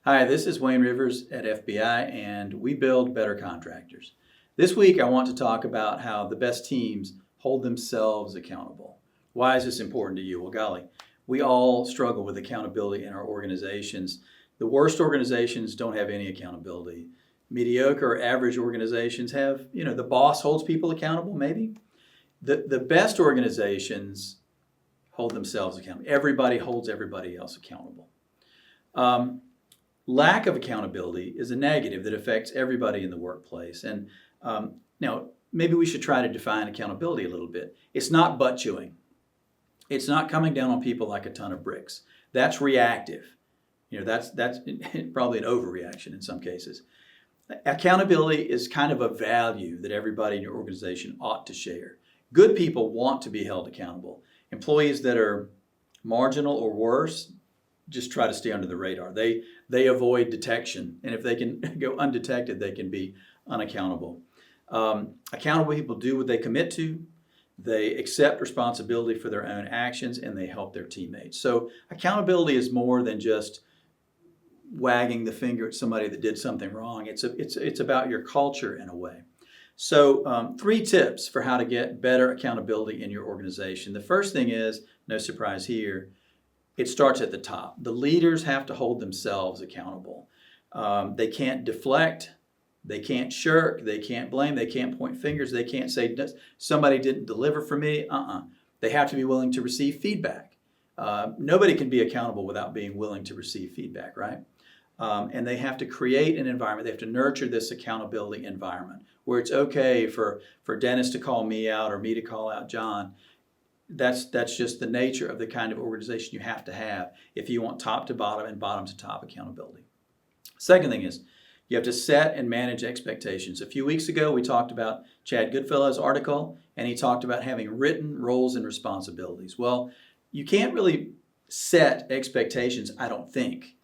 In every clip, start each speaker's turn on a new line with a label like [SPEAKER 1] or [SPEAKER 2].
[SPEAKER 1] Hi, this is Wayne Rivers at FBI, and we build better contractors. This week, I want to talk about how the best teams hold themselves accountable. Why is this important to you? Well, golly, we all struggle with accountability in our organizations. The worst organizations don't have any accountability. Mediocre or average organizations have, the boss holds people accountable, maybe. The best organizations hold themselves accountable. Everybody holds everybody else accountable. Lack of accountability is a negative that affects everybody in the workplace. And now, maybe we should try to define accountability a little bit. It's not butt chewing. It's not coming down on people like a ton of bricks. That's reactive. That's probably an overreaction in some cases. Accountability is kind of a value that everybody in your organization ought to share. Good people want to be held accountable. Employees that are marginal or worse just try to stay under the radar. They avoid detection, and if they can go undetected, they can be unaccountable. Accountable people do what they commit to. They accept responsibility for their own actions, and they help their teammates. So accountability is more than just wagging the finger at somebody that did something wrong. It's about your culture in a way. So 3 tips for how to get better accountability in your organization. The first thing is, no surprise here, it starts at the top. The leaders have to hold themselves accountable. They can't deflect, they can't shirk, they can't blame, they can't point fingers, they can't say somebody didn't deliver for me. They have to be willing to receive feedback. Nobody can be accountable without being willing to receive feedback, right? And they have to create an environment, they have to nurture this accountability environment where it's okay for Dennis to call me out or me to call out John. That's just the nature of the kind of organization you have to have if you want top to bottom and bottom to top accountability. Second thing is you have to set and manage expectations. A few weeks ago, we talked about Chad Goodfellow's article, and he talked about having written roles and responsibilities. Well, you can't really set expectations, I don't think,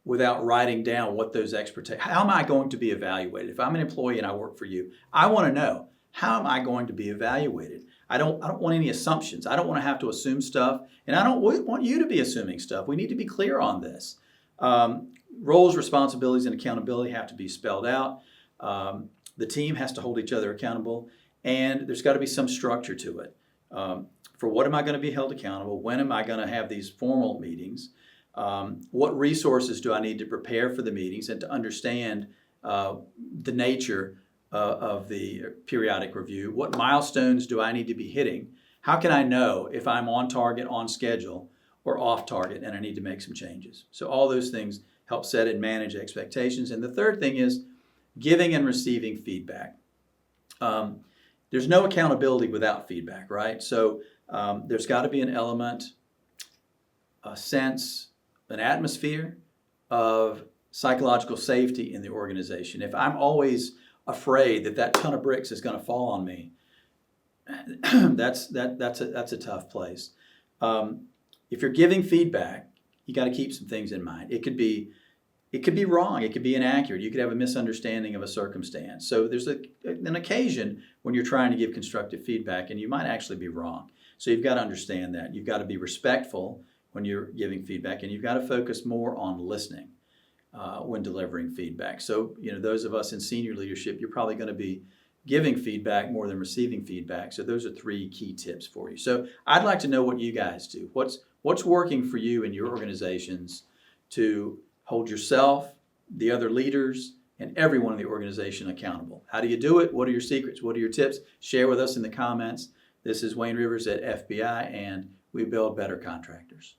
[SPEAKER 1] without writing down what those expectations, how am I going to be evaluated? If I'm an employee and I work for you, I want to know, how am I going to be evaluated? I don't want any assumptions. I don't want to have to assume stuff, and I don't want you to be assuming stuff. We need to be clear on this. Roles, responsibilities, and accountability have to be spelled out. The team has to hold each other accountable, and there's got to be some structure to it. For what am I going to be held accountable? When am I going to have these formal meetings? What resources do I need to prepare for the meetings and to understand the nature of the periodic review? What milestones do I need to be hitting? How can I know if I'm on target, on schedule, or off target, and I need to make some changes? So all those things help set and manage expectations. And the third thing is giving and receiving feedback. There's no accountability without feedback, right? So there's got to be an element, a sense, an atmosphere of psychological safety in the organization. If I'm always afraid that ton of bricks is going to fall on me, that's a tough place. If you're giving feedback, you got to keep some things in mind. It could be wrong. It could be inaccurate. You could have a misunderstanding of a circumstance. So there's an occasion when you're trying to give constructive feedback, and you might actually be wrong. So you've got to understand that. You've got to be respectful when you're giving feedback, and you've got to focus more on listening when delivering feedback. So, those of us in senior leadership, you're probably going to be giving feedback more than receiving feedback. So those are 3 key tips for you. So I'd like to know what you guys do. What's working for you in your organizations to hold yourself, the other leaders, and everyone in the organization accountable? How do you do it? What are your secrets? What are your tips? Share with us in the comments. This is Wayne Rivers at FBI, and we build better contractors.